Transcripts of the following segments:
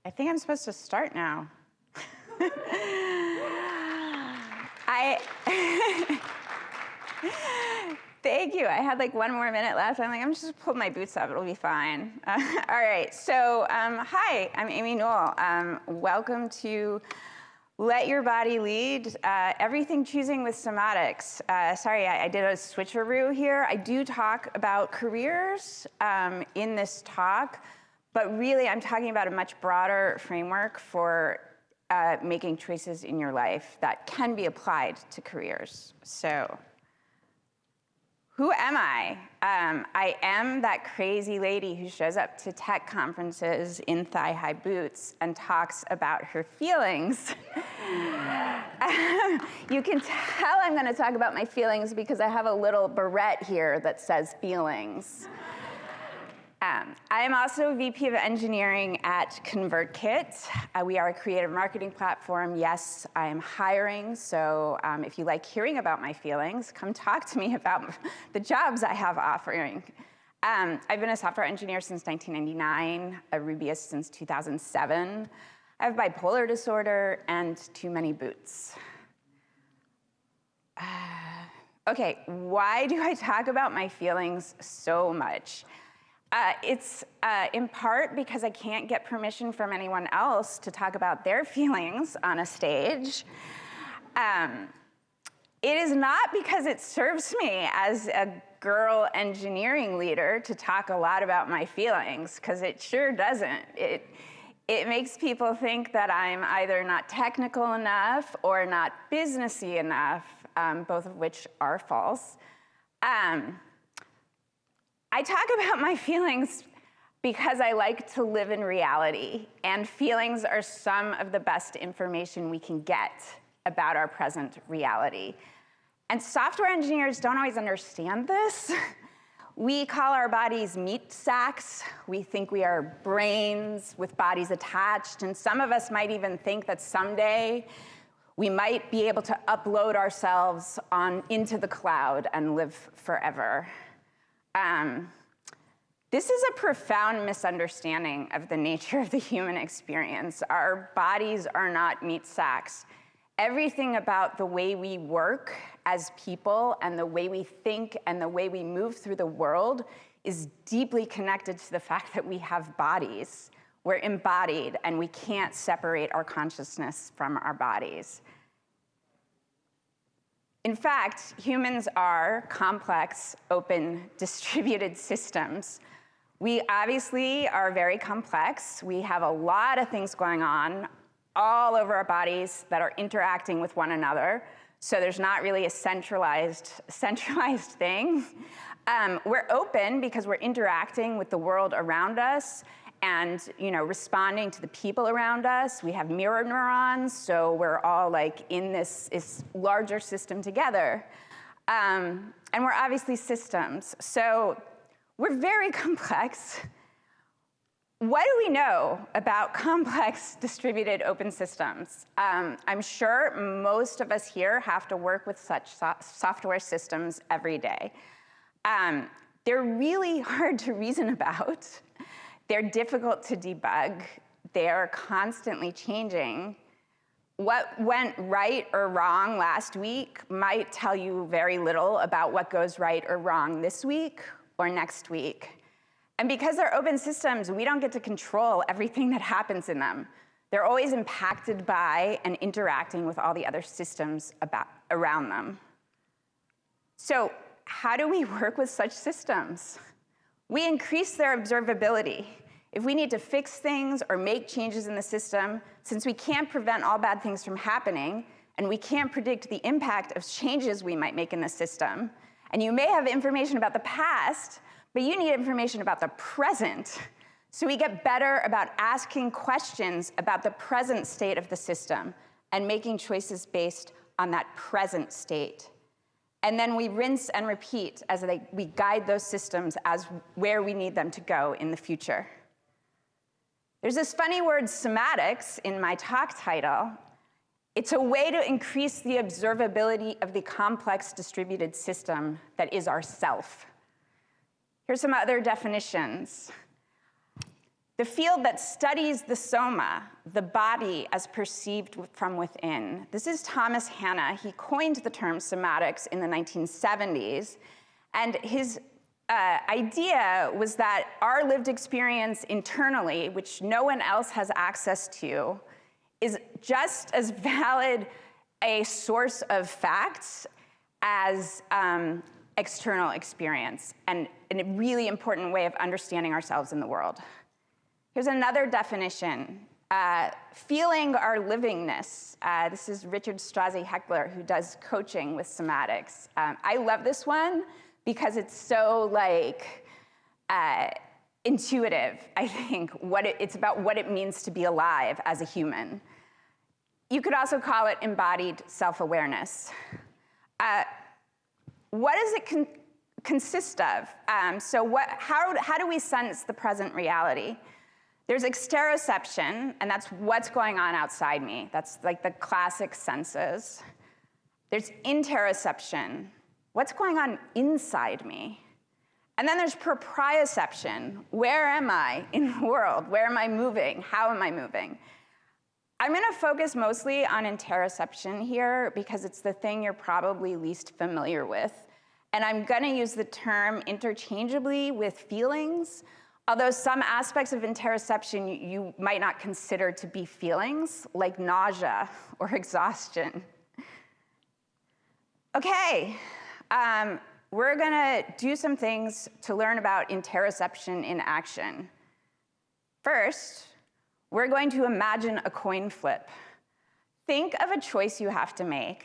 I think I'm supposed to start now. Thank you. I had like 1 more minute left. I'm like, I'm just pull my boots up. It'll be fine. All right. So hi, I'm Amy Newell. Welcome to Let Your Body Lead, Everything Choosing with Somatics. Sorry, I did a switcheroo here. I do talk about careers in this talk, but really I'm talking about a much broader framework for making choices in your life that can be applied to careers. So who am I? I am that crazy lady who shows up to tech conferences in thigh-high boots and talks about her feelings. You can tell I'm going to talk about my feelings because I have a little barrette here that says feelings. I am also VP of Engineering at ConvertKit. We are a creative marketing platform. Yes, I am hiring, so if you like hearing about my feelings, come talk to me about the jobs I have offering. I've been a software engineer since 1999, a Rubyist since 2007. I have bipolar disorder and too many boots. Okay, why do I talk about my feelings so much? It's in part because I can't get permission from anyone else to talk about their feelings on a stage. It is not because it serves me as a girl engineering leader to talk a lot about my feelings, because it sure doesn't. It makes people think that I'm either not technical enough or not businessy enough, both of which are false. I talk about my feelings because I like to live in reality, and feelings are some of the best information we can get about our present reality. And software engineers don't always understand this. We call our bodies meat sacks. We think we are brains with bodies attached, and some of us might even think that someday we might be able to upload ourselves into the cloud and live forever. This is a profound misunderstanding of the nature of the human experience. Our bodies are not meat sacks. Everything about the way we work as people and the way we think and the way we move through the world is deeply connected to the fact that we have bodies. We're embodied, and we can't separate our consciousness from our bodies. In fact, humans are complex, open, distributed systems. We obviously are very complex. We have a lot of things going on all over our bodies that are interacting with one another. So there's not really a centralized thing. We're open because we're interacting with the world around us and responding to the people around us. We have mirror neurons, so we're all like in this larger system together. And we're obviously systems. So we're very complex. What do we know about complex distributed open systems? I'm sure most of us here have to work with such software systems every day. They're really hard to reason about. They're difficult to debug. They're constantly changing. What went right or wrong last week might tell you very little about what goes right or wrong this week or next week. And because they're open systems, we don't get to control everything that happens in them. They're always impacted by and interacting with all the other systems around them. So how do we work with such systems? We increase their observability. If we need to fix things or make changes in the system, since we can't prevent all bad things from happening, and we can't predict the impact of changes we might make in the system, and you may have information about the past, but you need information about the present. So we get better about asking questions about the present state of the system and making choices based on that present state. And then we rinse and repeat as we guide those systems as where we need them to go in the future. There's this funny word, somatics, in my talk title. It's a way to increase the observability of the complex distributed system that is our self. Here's some other definitions. the field that studies the soma, the body as perceived from within. This is Thomas Hanna. He coined the term somatics in the 1970s, and his idea was that our lived experience internally, which no one else has access to, is just as valid a source of facts as external experience, and a really important way of understanding ourselves in the world. Here's another definition, feeling our livingness. This is Richard Strozzi-Heckler, who does coaching with somatics. I love this one because it's so intuitive, I think. It's about what it means to be alive as a human. You could also call it embodied self-awareness. What does it consist of? How do we sense the present reality? There's exteroception, and that's what's going on outside me. That's like the classic senses. There's interoception, what's going on inside me. And then there's proprioception, where am I in the world? Where am I moving? How am I moving? I'm gonna focus mostly on interoception here because it's the thing you're probably least familiar with. And I'm gonna use the term interchangeably with feelings, although some aspects of interoception you might not consider to be feelings, like nausea or exhaustion. Okay, we're gonna do some things to learn about interoception in action. First, we're going to imagine a coin flip. Think of a choice you have to make.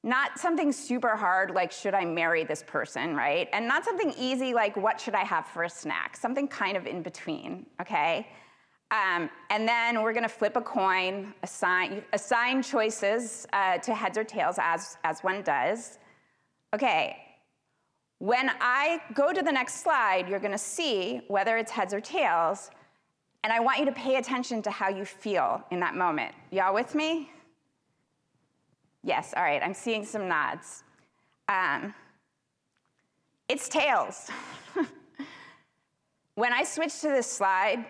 Not something super hard like, should I marry this person, right? And not something easy like, what should I have for a snack? Something kind of in between, okay? And then we're gonna flip a coin, assign choices to heads or tails as one does. Okay, when I go to the next slide, you're gonna see whether it's heads or tails, and I want you to pay attention to how you feel in that moment. Y'all with me? Yes, all right, I'm seeing some nods. It's tails. When I switched to this slide,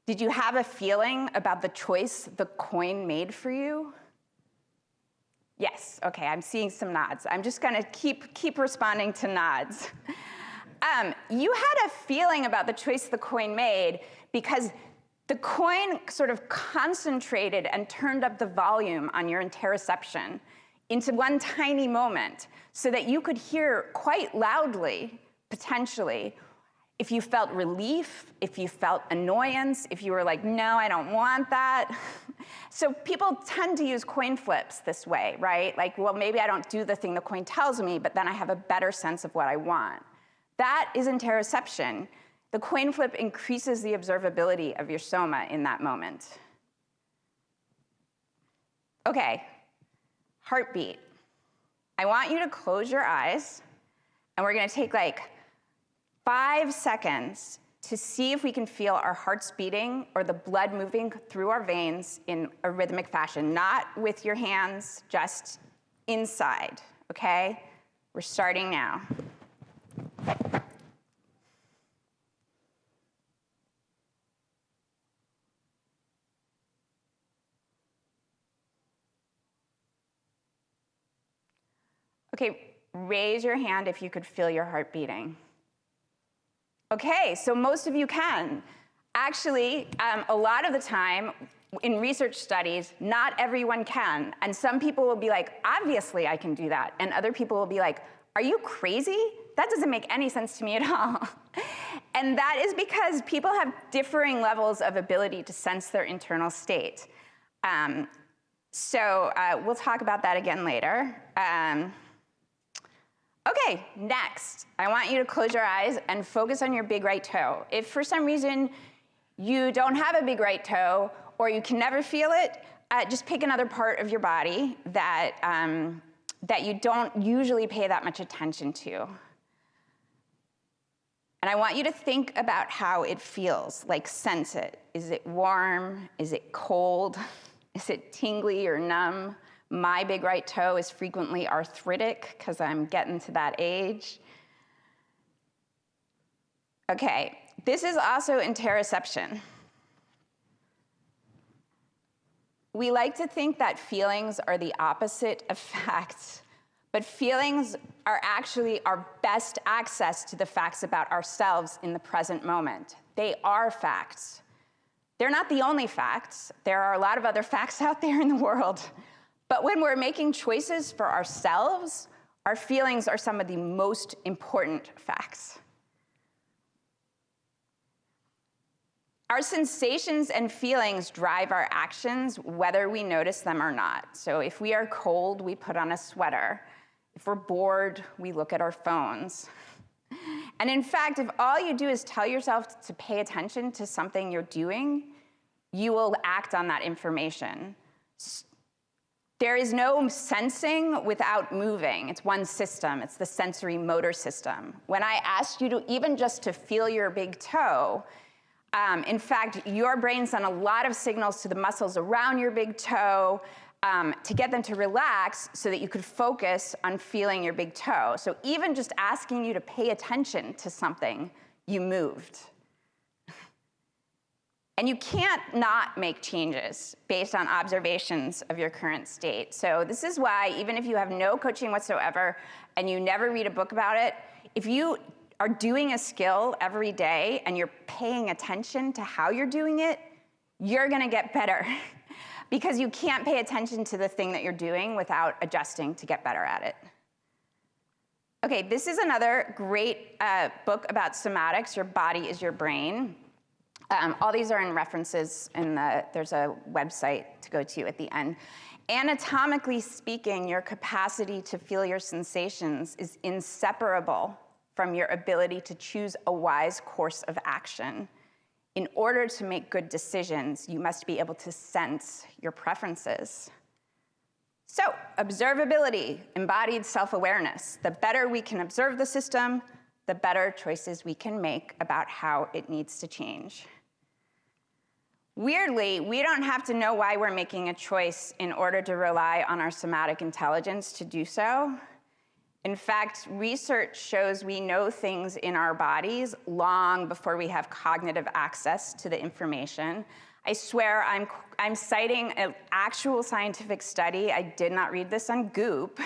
did you have a feeling about the choice the coin made for you? Yes, okay, I'm seeing some nods. I'm just gonna keep responding to nods. You had a feeling about the choice the coin made because the coin sort of concentrated and turned up the volume on your interoception into one tiny moment so that you could hear quite loudly, potentially, if you felt relief, if you felt annoyance, if you were like, no, I don't want that. So people tend to use coin flips this way, right? Like, well, maybe I don't do the thing the coin tells me, but then I have a better sense of what I want. That is interoception. The coin flip increases the observability of your soma in that moment. Okay, heartbeat. I want you to close your eyes, and we're gonna take like 5 seconds to see if we can feel our hearts beating or the blood moving through our veins in a rhythmic fashion, not with your hands, just inside, okay? We're starting now. Okay, raise your hand if you could feel your heart beating. Okay, so most of you can. Actually, a lot of the time in research studies, not everyone can. And some people will be like, obviously I can do that. And other people will be like, are you crazy? That doesn't make any sense to me at all. And that is because people have differing levels of ability to sense their internal state. So we'll talk about that again later. Okay, next, I want you to close your eyes and focus on your big right toe. If for some reason you don't have a big right toe or you can never feel it, just pick another part of your body that, that you don't usually pay that much attention to. And I want you to think about how it feels, like sense it. Is it warm? Is it cold? Is it tingly or numb? My big right toe is frequently arthritic because I'm getting to that age. Okay, this is also interoception. We like to think that feelings are the opposite of facts, but feelings are actually our best access to the facts about ourselves in the present moment. They are facts. They're not the only facts. There are a lot of other facts out there in the world. But when we're making choices for ourselves, our feelings are some of the most important facts. Our sensations and feelings drive our actions, whether we notice them or not. So if we are cold, we put on a sweater. If we're bored, we look at our phones. And in fact, if all you do is tell yourself to pay attention to something you're doing, you will act on that information. There is no sensing without moving. It's one system. It's the sensory motor system. When I asked you to even just to feel your big toe, in fact, your brain sent a lot of signals to the muscles around your big toe to get them to relax so that you could focus on feeling your big toe. So even just asking you to pay attention to something, you moved. And you can't not make changes based on observations of your current state. So this is why, even if you have no coaching whatsoever and you never read a book about it, if you are doing a skill every day and you're paying attention to how you're doing it, you're gonna get better because you can't pay attention to the thing that you're doing without adjusting to get better at it. Okay, this is another great book about somatics, Your Body is Your Brain. All these are in references, and there's a website to go to at the end. Anatomically speaking, your capacity to feel your sensations is inseparable from your ability to choose a wise course of action. In order to make good decisions, you must be able to sense your preferences. So, observability, embodied self-awareness. The better we can observe the system, the better choices we can make about how it needs to change. Weirdly, we don't have to know why we're making a choice in order to rely on our somatic intelligence to do so. In fact, research shows we know things in our bodies long before we have cognitive access to the information. I swear I'm citing an actual scientific study. I did not read this on Goop.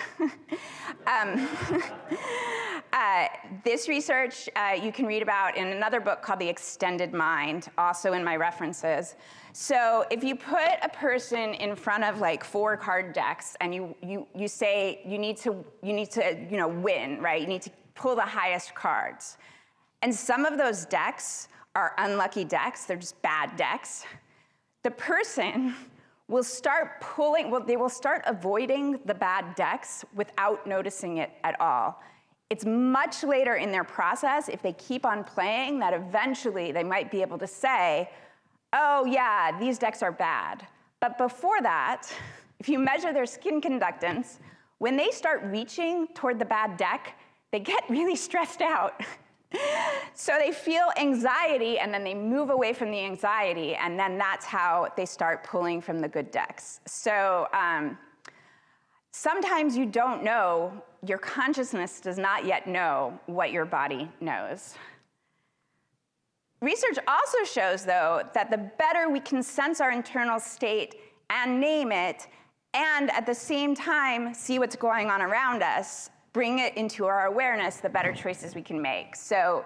This research you can read about in another book called The Extended Mind, also in my references. So if you put a person in front of like 4 card decks and you say you need to win, right? You need to pull the highest cards. And some of those decks are unlucky decks, they're just bad decks. The person will start they will start avoiding the bad decks without noticing it at all. It's much later in their process, if they keep on playing, that eventually they might be able to say, oh yeah, these decks are bad. But before that, if you measure their skin conductance, when they start reaching toward the bad deck, they get really stressed out. So they feel anxiety, and then they move away from the anxiety, and then that's how they start pulling from the good decks. So sometimes you don't know, your consciousness does not yet know what your body knows. Research also shows, though, that the better we can sense our internal state and name it, and at the same time see what's going on around us, bring it into our awareness, the better choices we can make. So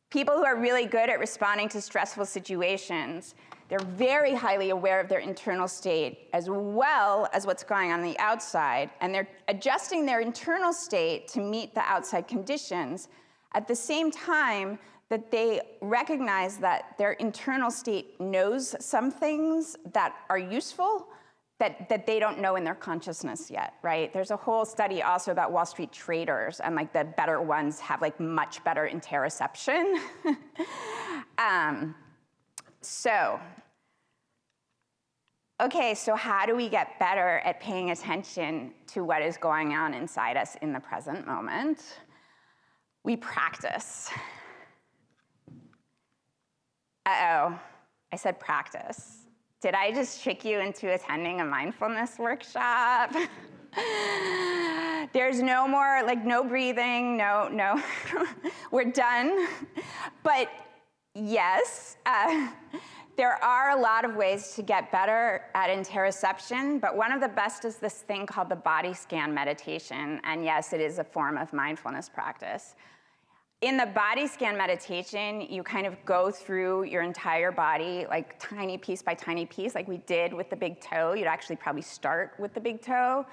people who are really good at responding to stressful situations, they're very highly aware of their internal state as well as what's going on the outside, and they're adjusting their internal state to meet the outside conditions at the same time that they recognize that their internal state knows some things that are useful that they don't know in their consciousness yet, right? There's a whole study also about Wall Street traders, and like the better ones have like much better interoception. So how do we get better at paying attention to what is going on inside us in the present moment? We practice. Uh-oh, I said practice. Did I just trick you into attending a mindfulness workshop? There's no more, like no breathing, no, we're done. But yes, There are a lot of ways to get better at interoception, but one of the best is this thing called the body scan meditation. And yes, it is a form of mindfulness practice. In the body scan meditation, you kind of go through your entire body, like tiny piece by tiny piece, like we did with the big toe. You'd actually probably start with the big toe.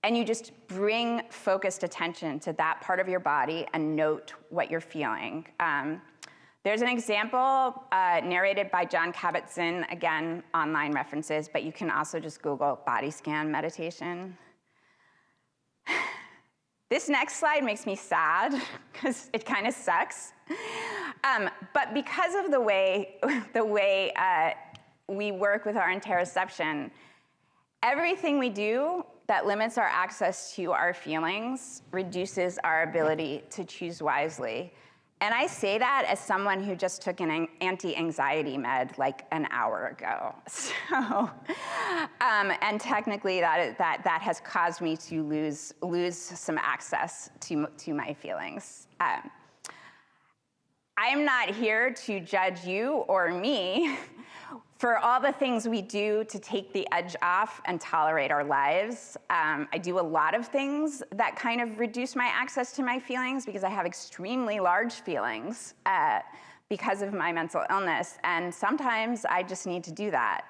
And you just bring focused attention to that part of your body and note what you're feeling. There's an example narrated by John Kabat-Zinn, again, online references, but you can also just Google body scan meditation. This next slide makes me sad, because it kind of sucks. But because of the way we work with our interoception, everything we do that limits our access to our feelings reduces our ability to choose wisely. And I say that as someone who just took an anti-anxiety med like an hour ago. So, and technically that has caused me to lose some access to my feelings. I'm not here to judge you or me for all the things we do to take the edge off and tolerate our lives. I do a lot of things that kind of reduce my access to my feelings because I have extremely large feelings because of my mental illness, and sometimes I just need to do that.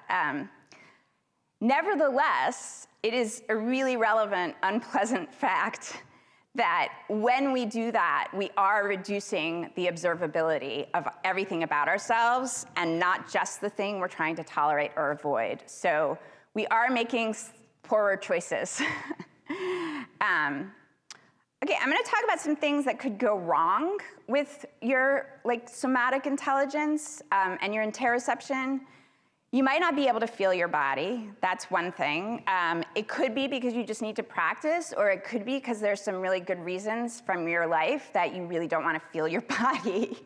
Nevertheless, it is a really relevant, unpleasant fact that when we do that, we are reducing the observability of everything about ourselves and not just the thing we're trying to tolerate or avoid. So we are making poorer choices. Okay, I'm gonna talk about some things that could go wrong with your somatic intelligence and your interoception. You might not be able to feel your body. That's one thing. It could be because you just need to practice, or it could be because there's some really good reasons from your life that you really don't want to feel your body.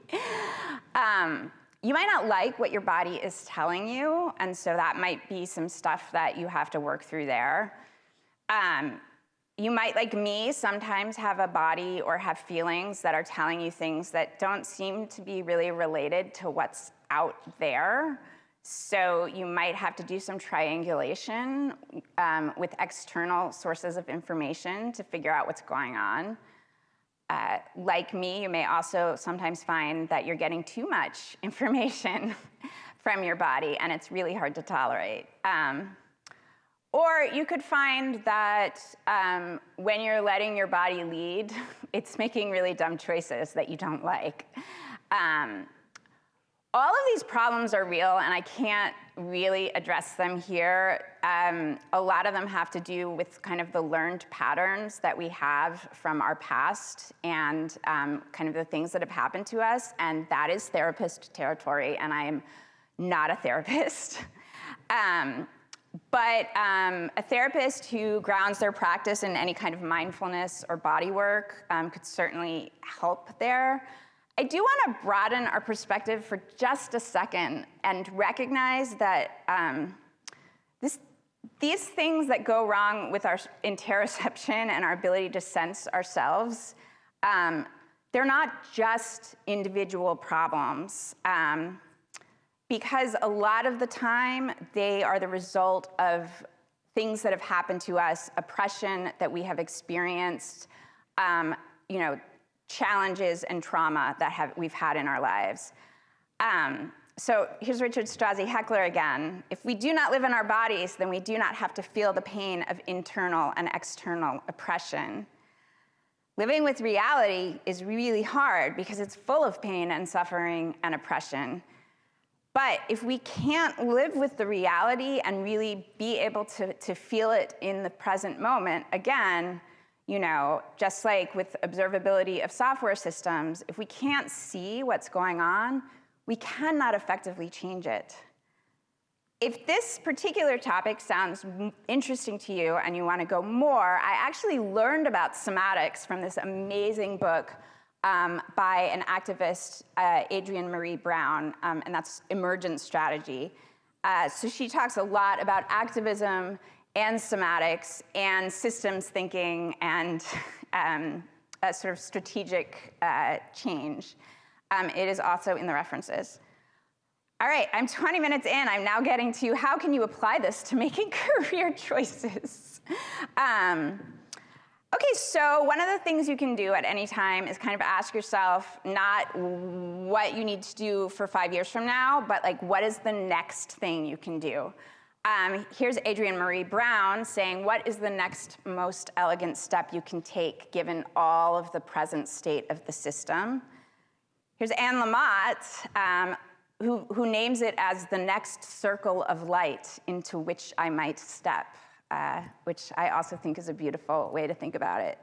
You might not like what your body is telling you, and so that might be some stuff that you have to work through there. You might, like me, sometimes have a body or have feelings that are telling you things that don't seem to be really related to what's out there. So you might have to do some triangulation with external sources of information to figure out what's going on. Like me, you may also sometimes find that you're getting too much information from your body, and it's really hard to tolerate. Or you could find that when you're letting your body lead, it's making really dumb choices that you don't like. All of these problems are real, and I can't really address them here. A lot of them have to do with kind of the learned patterns that we have from our past and kind of the things that have happened to us, and that is therapist territory, and I am not a therapist. But a therapist who grounds their practice in any kind of mindfulness or body work could certainly help there. I do want to broaden our perspective for just a second and recognize that these things that go wrong with our interoception and our ability to sense ourselves, they're not just individual problems. Because a lot of the time, they are the result of things that have happened to us, oppression that we have experienced, challenges and trauma that we've had in our lives. So here's Richard Strozzi Heckler again. If we do not live in our bodies, then we do not have to feel the pain of internal and external oppression. Living with reality is really hard because it's full of pain and suffering and oppression. But if we can't live with the reality and really be able to feel it in the present moment, again, just like with observability of software systems, if we can't see what's going on, we cannot effectively change it. If this particular topic sounds interesting to you and you want to go more, I actually learned about somatics from this amazing book by an activist, Adrienne Marie Brown, and that's Emergent Strategy. So she talks a lot about activism and somatics and systems thinking and a sort of strategic change. It is also in the references. All right, I'm 20 minutes in. I'm now getting to how can you apply this to making career choices? Okay, so one of the things you can do at any time is kind of ask yourself not what you need to do for 5 years from now, but like what is the next thing you can do? Here's Adrienne Marie Brown saying, what is the next most elegant step you can take given all of the present state of the system? Here's Anne Lamott, who names it as the next circle of light into which I might step, which I also think is a beautiful way to think about it.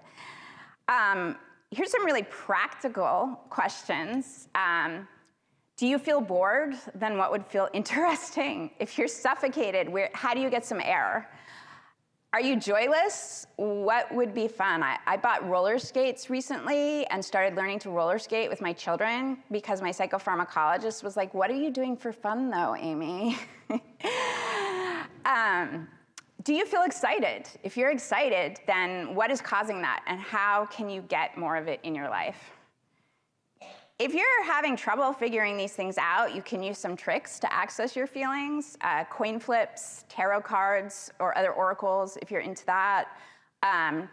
Here's some really practical questions. Do you feel bored? Then what would feel interesting? If you're suffocated, how do you get some air? Are you joyless? What would be fun? I bought roller skates recently and started learning to roller skate with my children because my psychopharmacologist was like, what are you doing for fun though, Amy? Do you feel excited? If you're excited, then what is causing that and how can you get more of it in your life? If you're having trouble figuring these things out, you can use some tricks to access your feelings, coin flips, tarot cards, or other oracles if you're into that,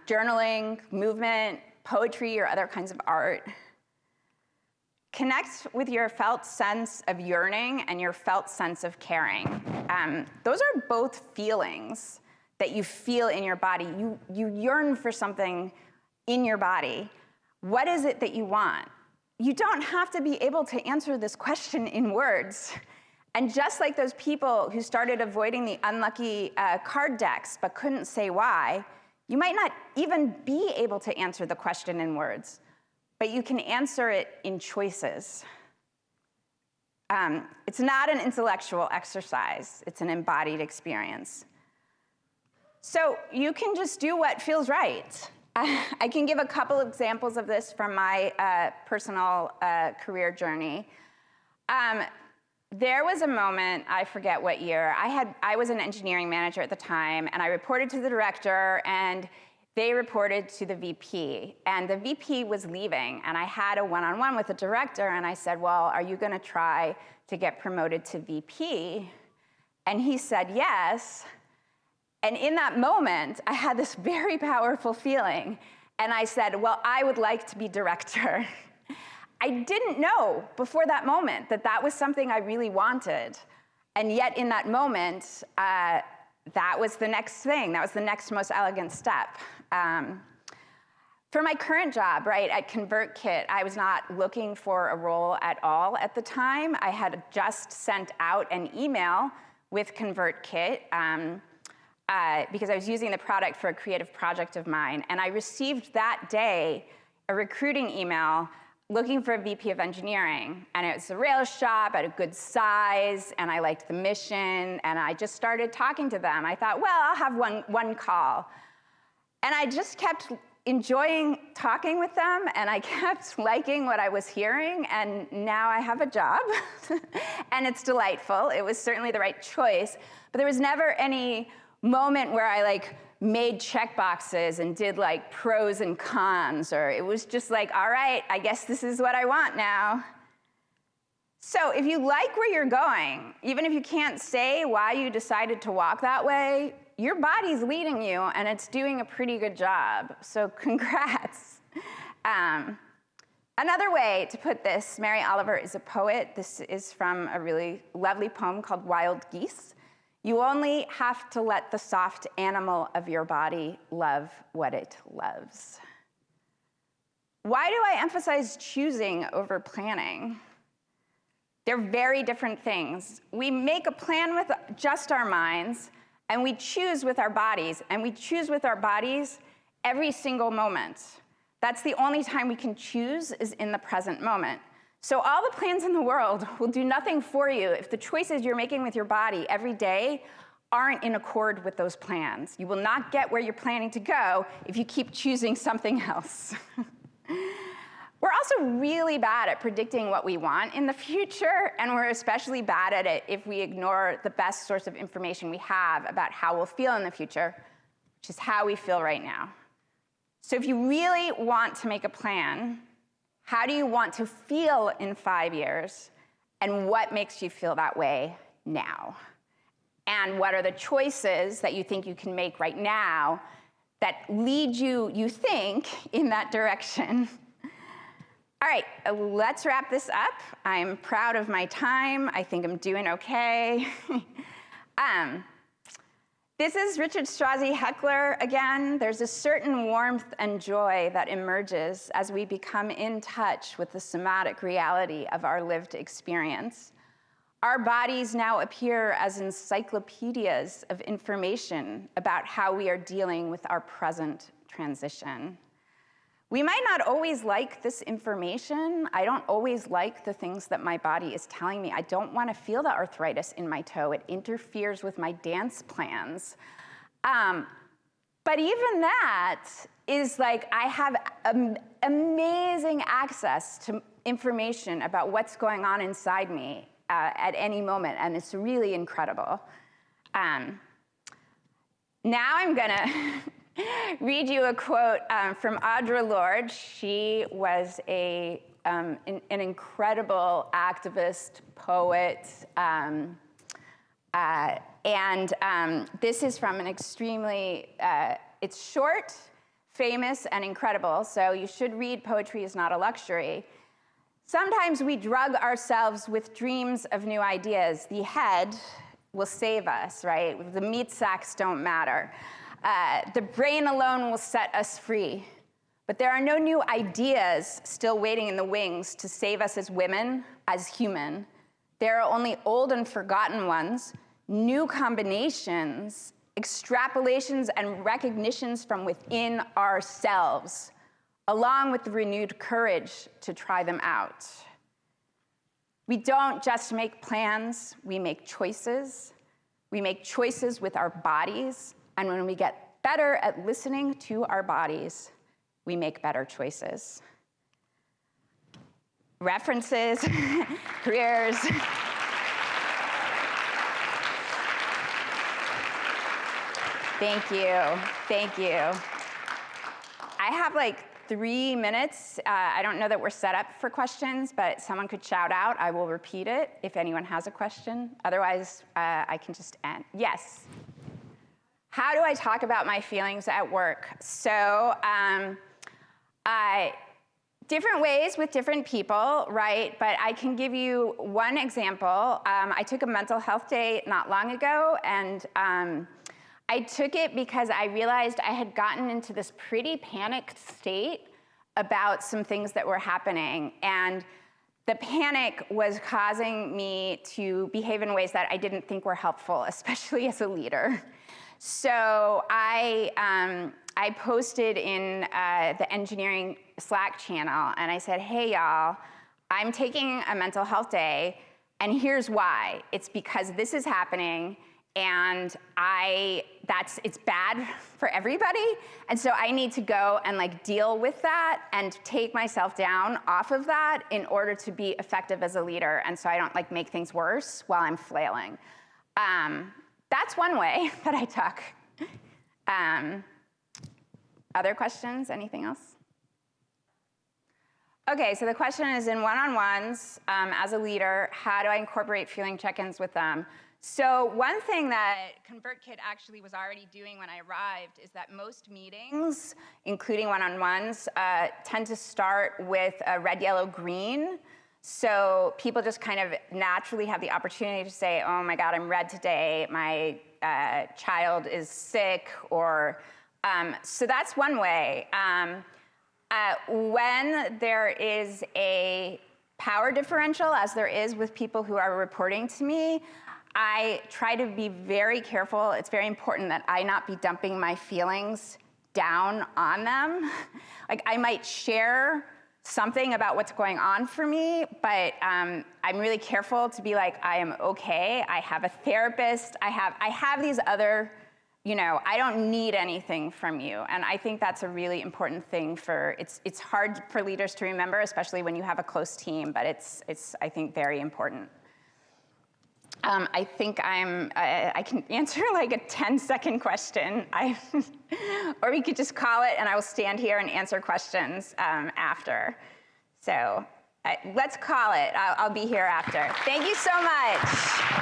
journaling, movement, poetry, or other kinds of art. Connect with your felt sense of yearning and your felt sense of caring. Those are both feelings that you feel in your body. You yearn for something in your body. What is it that you want? You don't have to be able to answer this question in words. And just like those people who started avoiding the unlucky card decks but couldn't say why, you might not even be able to answer the question in words, but you can answer it in choices. It's not an intellectual exercise. It's an embodied experience. So you can just do what feels right. I can give a couple examples of this from my personal career journey. There was a moment, I forget what year, I was an engineering manager at the time, and I reported to the director, and they reported to the VP. And the VP was leaving, and I had a one-on-one with the director, and I said, well, are you gonna try to get promoted to VP? And he said yes. And in that moment, I had this very powerful feeling. And I said, well, I would like to be director. I didn't know before that moment that that was something I really wanted. And yet in that moment, that was the next thing. That was the next most elegant step. For my current job, right, at ConvertKit, I was not looking for a role at all at the time. I had just sent out an email with ConvertKit because I was using the product for a creative project of mine. And I received that day a recruiting email looking for a VP of engineering. And it was a Rails shop at a good size, and I liked the mission, and I just started talking to them. I thought, well, I'll have one call. And I just kept enjoying talking with them, and I kept liking what I was hearing, and now I have a job, and it's delightful. It was certainly the right choice, but there was never any moment where I made checkboxes and did pros and cons, or it was just all right, I guess this is what I want now. So if you like where you're going, even if you can't say why you decided to walk that way, your body's leading you and it's doing a pretty good job, so congrats. Another way to put this, Mary Oliver is a poet. This is from a really lovely poem called Wild Geese. You only have to let the soft animal of your body love what it loves. Why do I emphasize choosing over planning? They're very different things. We make a plan with just our minds, and we choose with our bodies, and we choose with our bodies every single moment. That's the only time we can choose is in the present moment. So all the plans in the world will do nothing for you if the choices you're making with your body every day aren't in accord with those plans. You will not get where you're planning to go if you keep choosing something else. We're also really bad at predicting what we want in the future, and we're especially bad at it if we ignore the best source of information we have about how we'll feel in the future, which is how we feel right now. So if you really want to make a plan, how do you want to feel in 5 years? And what makes you feel that way now? And what are the choices that you think you can make right now that lead you think, in that direction? All right, let's wrap this up. I'm proud of my time. I think I'm doing okay. This is Richard Strozzi Heckler again. There's a certain warmth and joy that emerges as we become in touch with the somatic reality of our lived experience. Our bodies now appear as encyclopedias of information about how we are dealing with our present transition. We might not always like this information. I don't always like the things that my body is telling me. I don't want to feel the arthritis in my toe. It interferes with my dance plans. But even that is like, I have amazing access to information about what's going on inside me at any moment, and it's really incredible. Now I'm gonna read you a quote from Audre Lorde. She was an incredible activist, poet, and this is from an extremely, it's short, famous, and incredible, so you should read Poetry is Not a Luxury. Sometimes we drug ourselves with dreams of new ideas. The head will save us, right? The meat sacks don't matter. The brain alone will set us free. But there are no new ideas still waiting in the wings to save us as women, as human. There are only old and forgotten ones, new combinations, extrapolations and recognitions from within ourselves, along with the renewed courage to try them out. We don't just make plans, we make choices. We make choices with our bodies, and when we get better at listening to our bodies, we make better choices. References, careers. Thank you, thank you. I have like 3 minutes. I don't know that we're set up for questions, but someone could shout out. I will repeat it if anyone has a question. Otherwise, I can just end. Yes? How do I talk about my feelings at work? So, different ways with different people, right? But I can give you one example. I took a mental health day not long ago, and I took it because I realized I had gotten into this pretty panicked state about some things that were happening. And the panic was causing me to behave in ways that I didn't think were helpful, especially as a leader. So I posted in the engineering Slack channel, and I said, hey, y'all, I'm taking a mental health day, and here's why. It's because this is happening, and it's bad for everybody, and so I need to go and like deal with that and take myself down off of that in order to be effective as a leader, and so I don't like make things worse while I'm flailing. That's one way that I talk. Other questions? Anything else? Okay, so the question is, in one-on-ones, as a leader, how do I incorporate feeling check-ins with them? So one thing that ConvertKit actually was already doing when I arrived is that most meetings, including one-on-ones, tend to start with a red, yellow, green. So people just kind of naturally have the opportunity to say, oh my God, I'm red today, my child is sick, or, so that's one way. When there is a power differential, as there is with people who are reporting to me, I try to be very careful. It's very important that I not be dumping my feelings down on them. Like, I might share something about what's going on for me, but I'm really careful to be like, I am okay. I have a therapist. I have these other, I don't need anything from you. And I think that's a really important thing it's hard for leaders to remember, especially when you have a close team, but it's I think, very important. I think I can answer like a 10-second question. Or we could just call it, and I will stand here and answer questions after. So Let's call it. I'll be here after. Thank you so much.